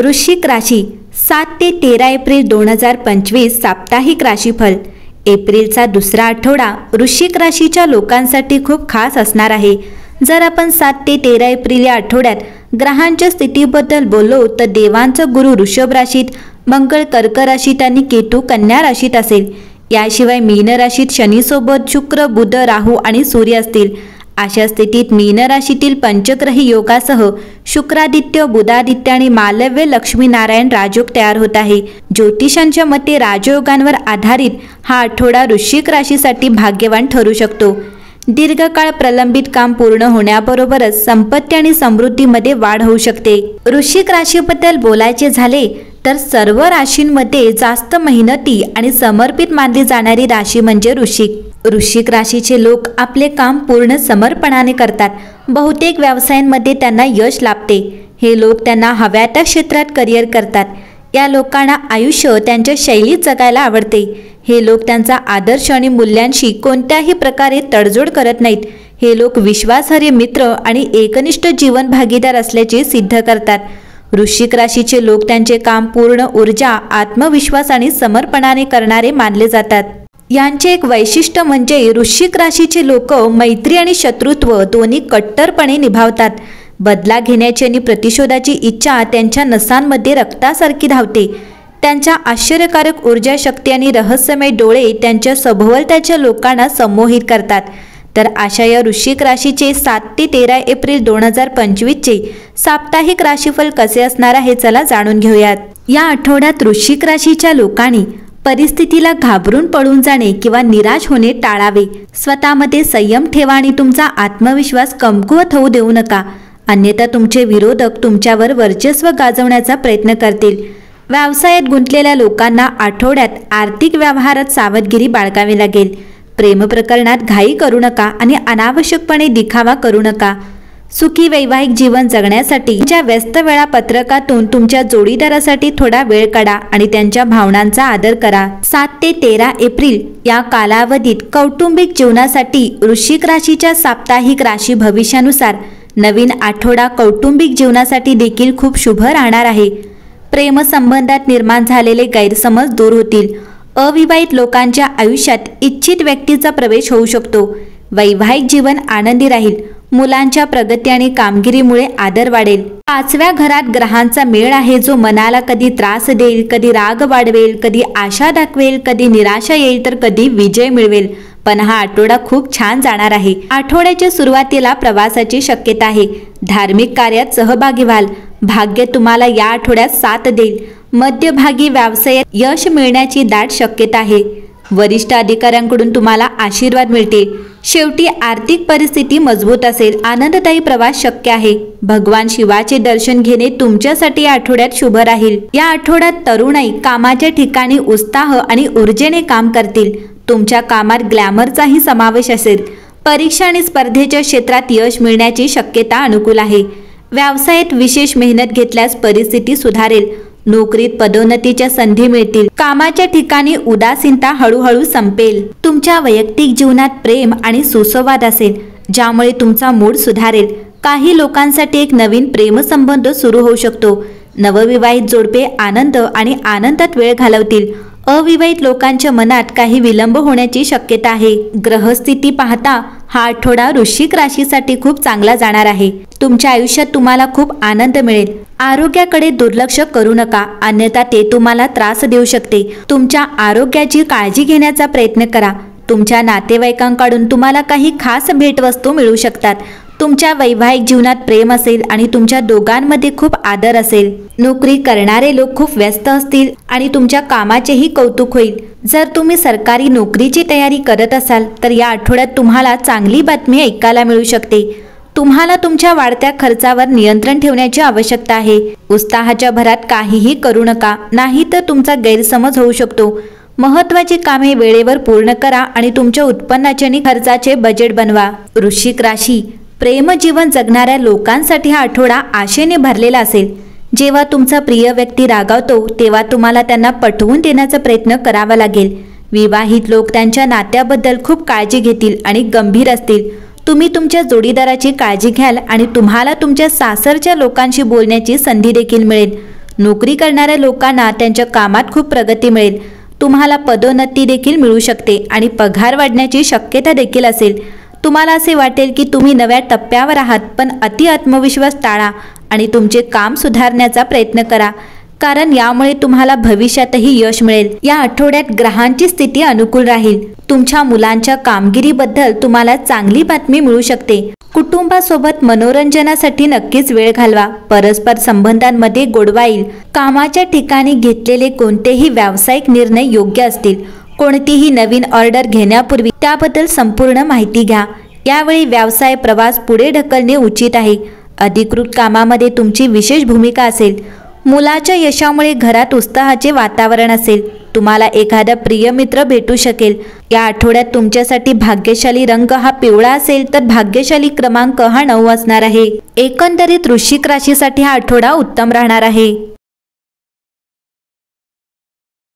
वृश्चिक राशी 7 ते 13 एप्रिल 2025 साप्ताहिक राशीफल। एप्रिलचा दुसरा आठवडा वृश्चिक राशीच्या लोकांसाठी खूप खास असणार आहे। जर आपण 7 ते 13 एप्रिल या आठवड्यात ग्रहांच्या स्थितीबद्दल बोललो तर देवांचा गुरु वृषभ राशीत, मंगळ कर्क राशीत आणि केतू कन्या राशीत असेल। याशिवाय मीन राशीत शनीसोबत शुक्र, बुध, राहू आणि सूर्य असतील। अशा स्थितीत मीन राशीतील पंचग्रही योगासह शुक्रादित्य, बुधादित्य आणि मालव्य लक्ष्मीनारायण राजयोग तयार होत आहे। ज्योतिषांच्या मते राजयोगांवर आधारित हा आठवडा वृश्चिक राशीसाठी भाग्यवान ठरू शकतो। दीर्घकाळ प्रलंबित काम पूर्ण होण्याबरोबरच संपत्ती आणि समृद्धीमध्ये वाढ होऊ शकते। वृश्चिक राशीबद्दल बोलायचे झाले तर सर्व राशींमध्ये जास्त मेहनती आणि समर्पित मानली जाणारी राशी म्हणजे वृश्चिक राशीचे लोक आपले काम पूर्ण समर्पणाने करतात। बहुतेक व्यवसायांमध्ये त्यांना यश लाभते। हे लोक त्यांना हव्या त्या क्षेत्रात करिअर करतात। या लोकांना आयुष्य त्यांच्या शैलीत जगायला आवडते। हे लोक त्यांचा आदर्श आणि मूल्यांशी कोणत्याही प्रकारे तडजोड करत नाहीत। हे लोक विश्वासार्ह मित्र आणि एकनिष्ठ जीवन भागीदार असल्याचे सिद्ध करतात। वृश्चिक राशीचे लोक त्यांचे काम पूर्ण ऊर्जा, आत्मविश्वास आणि समर्पणाने करणारे मानले जातात। यांचे एक वैशिष्ट्य म्हणजे वृश्चिक राशीचे लोक मैत्री आणि शत्रुत्व दोन्ही कट्टरपणे निभावतात। बदला घेण्याची आणि प्रतिशोधाची इच्छा त्यांच्या नसांमध्ये रक्तासारखी धावते। त्यांच्या आश्चर्यकारक ऊर्जा, शक्ती आणि रहस्यमय डोळे त्यांच्या सभोवतालच्या लोकांना संमोहित करतात। तर अशा या वृश्चिक राशीचे 7 ते 13 एप्रिल 2025 चे साप्ताहिक राशीफल कसे असणार आहे चला जाणून घेऊयात। या आठवड्यात वृश्चिक राशीच्या लोकांनी परिस्थितीला घाबरून पळून जाणे किंवा निराश होणे टाळावे। स्वतःमध्ये संयम ठेवा आणि तुमचा आत्मविश्वास कमकुवत होऊ देऊ नका, अन्यथा तुमचे विरोधक तुमच्यावर वर्चस्व गाजवण्याचा प्रयत्न करतील। व्यवसायात गुंतलेल्या लोकांना आठवड्यात आर्थिक व्यवहारात सावधगिरी बाळगावी लागेल। प्रेम प्रकरणात घाई करू नका आणि अनावश्यकपणे दिखावा करू नका। सुखी वैवाहिक जीवन जगण्यासाठी तुमच्या व्यस्त वेळापत्रकातून तुमच्या जोडीदारासाठी थोडा वेळ काढा आणि त्यांच्या भावनांचा आदर करा। 7 ते 13 एप्रिल या कालावधीत कौटुंबिक जीवनासाठी वृश्चिक राशीच्या साप्ताहिक राशी भविष्यानुसार नवीन आठवडा कौटुंबिक जीवनासाठी देखील खूप शुभ राहणार आहे। प्रेमसंबंधात निर्माण झालेले गैरसमज दूर होतील। अविवाहित लोकांच्या आयुष्यात इच्छित व्यक्तीचा प्रवेश होऊ शकतो। वैवाहिक जीवन आनंदी राहील। मुलांच्या प्रगती आणि कामगिरीमुळे आदर वाढेल। 5व्या घरात ग्रहांचा मेळ आहे जो मनाला कधी त्रास देईल, कधी राग वाढवेल, कधी आशा दाखवेल, कधी निराशा येईल तर कधी विजय मिळवेल। पण हा आठवडा खूप छान जाणार आहे। आठवड्याच्या सुरुवातीला प्रवासाची शक्यता आहे। धार्मिक कार्यात सहभागी व्हाल। भाग्य तुम्हाला या आठवड्यात साथ देईल। मध्यभागी व्यवसायात यश मिळण्याची दाट शक्यता आहे। वरिष्ठ अधिकाऱ्यांकडून तुम्हाला आशीर्वाद मिळतील। शेवटी आर्थिक परिस्थिती मजबूत असेल। आनंददायी प्रवास शक्य आहे। भगवान शिवाचे दर्शन घेणे तुमच्यासाठी या आठवड्यात शुभ राहील। या आठवड्यात तरुणाई कामाच्या ठिकाणी उत्साह आणि ऊर्जेने काम करतील। तुमच्या कामात ग्लॅमरचाही समावेश असेल। परीक्षा आणि स्पर्धेच्या क्षेत्रात यश मिळण्याची शक्यता अनुकूल आहे। व्यवसायात विशेष मेहनत घेतल्यास परिस्थिती सुधारेल। नोकरीत पदोन्नतीच्या संधी मिळतील। कामाच्या ठिकाणी उदासीनता हळूहळू संपेल। तुमच्या वैयक्तिक जीवनात प्रेम आणि सुसंवाद असेल, ज्यामुळे तुमचा मूड सुधारेल। काही लोकांसाठी एक नवीन प्रेमसंबंध सुरू होऊ शकतो। नवविवाहित जोडपे आनंद आणि आनंदात वेळ घालवतील। अविवाहित लोकांच्या मनात काही विलंब होण्याची शक्यता आहे। ग्रहस्थिती पाहता हा आठवडा वृश्चिक राशीसाठी खूप चांगला जाणार आहे। तुमच्या आयुष्यात तुम्हाला खूप आनंद मिळेल। आरोग्याकडे दुर्लक्ष करू नका, अन्यथा ते तुम्हाला त्रास देऊ शकते। तुमच्या आरोग्याची काळजी घेण्याचा प्रयत्न करा। तुमच्या नातेवाईकांकडून तुम्हाला काही खास भेटवस्तू मिळू शकतात। तुमच्या वैवाहिक जीवनात प्रेम असेल आणि तुमच्या दोघांमध्ये खूप आदर असेल। नोकरी करणारे लोक खूप व्यस्त असतील आणि तुमच्या कामाचेही कौतुक होईल। जर तुम्ही सरकारी नोकरीची तयारी करत असाल तर या आठवड्यात तुम्हाला चांगली बातमी ऐकायला मिळू शकते। तुम्हाला तुमच्या वाढत्या खर्चावर नियंत्रण ठेवण्याची आवश्यकता आहे। उत्साहाच्या भरात काहीही करू नका, नाहीतर तुमचा गैरसमज होऊ शकतो। महत्त्वाची कामे वेळेवर पूर्ण करा आणि तुमच्या उत्पन्नाचे आणि खर्चाचे बजेट बनवा। वृश्चिक राशी प्रेमजीवन जगणाऱ्या लोकांसाठी हा आठवडा आशेने भरलेला असेल। जेव्हा तुमचा प्रिय व्यक्ती रागावतो तेव्हा तुम्हाला त्यांना पटवून देण्याचा प्रयत्न करावा लागेल। विवाहित लोक त्यांच्या नात्याबद्दल खूप काळजी घेतील आणि गंभीर असतील। तुम्ही तुमच्या जोडीदाराची काळजी घ्याल आणि तुम्हाला तुमच्या सासरच्या लोकांशी बोलण्याची संधी देखील मिळेल। नोकरी करणाऱ्या लोकांना त्यांच्या कामात खूप प्रगती मिळेल. तुम्हाला पदोन्नती देखील मिळू शकते आणि पगार वाढण्याची शक्यता देखील असेल. तुम्हाला असे वाटेल की तुम्ही नव्या टप्प्यावर आहात, पण अति आत्मविश्वास टाळा आणि तुमचे काम सुधारण्याचा प्रयत्न करा, कारण यामुळे तुम्हाला भविष्यातही यश मिळेल. या आठवड्यात ग्रहांची स्थिती अनुकूल राहील. तुमच्या मुलांच्या कामगिरीबद्दल तुम्हाला चांगली बातमी मिळू शकते. कुटुंबासोबत मनोरंजनासाठी नक्कीच वेळ घालवा. परस्पर संबंधांमध्ये गोडवा येईल. कामाच्या ठिकाणी घेतलेले कोणतेही व्यावसायिक निर्णय योग्य असतील. कोणतीही नवीन ऑर्डर घेण्यापूर्वी त्याबद्दल संपूर्ण माहिती घ्या. यावेळी व्यवसाय प्रवास पुढे ढकलणे उचित आहे. अधिकृत कामामध्ये तुमची विशेष भूमिका असेल. मुलाच्या यशामुळे घरात उत्साहाचे वातावरण असेल. तुम्हाला एखादा प्रिय मित्र भेटू शकेल. या आठवड्यात तुमच्यासाठी भाग्यशाली रंग हा पिवळा असेल, तर भाग्यशाली क्रमांक हा 9 असणार आहे. एकंदरीत वृश्चिक राशीसाठी हा आठवडा उत्तम राहणार आहे.